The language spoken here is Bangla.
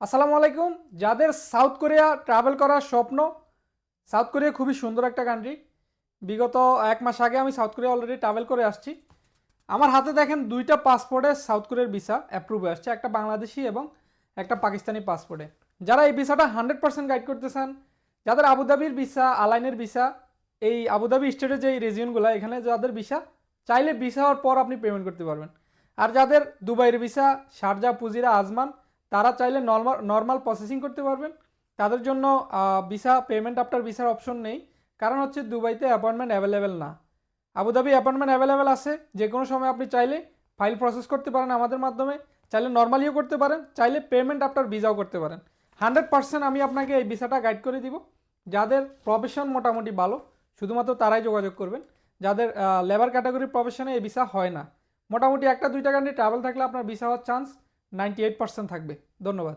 আসসালামু আলাইকুম। যাদের সাউথ কোরিয়া ট্রাভেল করার স্বপ্ন, সাউথ কোরিয়া খুবই সুন্দর একটা কান্ট্রি। বিগত 1 মাস আগে আমি সাউথ কোরিয়া অলরেডি ট্রাভেল করে আসছি। আমার হাতে দেখেন দুইটা পাসপোর্টে সাউথ কোরিয়ার ভিসা অ্যাপ্রুভ হয়ে আসছে, একটা বাংলাদেশি এবং একটা পাকিস্তানি পাসপোর্টে। যারা এই ভিসাটা 100% গাইড করতে চান, যাদের আবুধাবির ভিসা, আলাইনের ভিসা, এই আবুধাবি স্টেটের যে রিজিয়নগুলো, এখানে যাদের ভিসা, চাইলে ভিসা হওয়ার পর আপনি পেমেন্ট করতে পারবেন। আর যাদের দুবাইয়ের ভিসা, শারজা, ফুজিরা, আজমান, তারা চাইলে নর্মাল নর্মাল প্রসেসিং করতে পারবেন। তাদের জন্য ভিসা পেমেন্ট আফটার ভিসার অপশন নেই, কারণ হচ্ছে দুবাইতে অ্যাপয়েন্টমেন্ট অ্যাভেলেবেল না। আবুধাবি অ্যাপয়েন্টমেন্ট অ্যাভেলেবেল আছে, যে কোনো সময় আপনি চাইলে ফাইল প্রসেস করতে পারেন আমাদের মাধ্যমে, চাইলে নর্মালিও করতে পারেন, চাইলে পেমেন্ট আফটার ভিসাও করতে পারেন। 100% আমি আপনাকে এই ভিসাটা গাইড করে দিব। যাদের প্রফেশন মোটামুটি ভালো, শুধুমাত্র তারাই যোগাযোগ করবেন। যাদের লেবার ক্যাটাগরির প্রফেশনে এই ভিসা হয় না, মোটামুটি একটা দুইটা কান্ট্রি ট্রাভেল থাকলে আপনার ভিসা হওয়ার চান্স 98% থাকবে। ধন্যবাদ।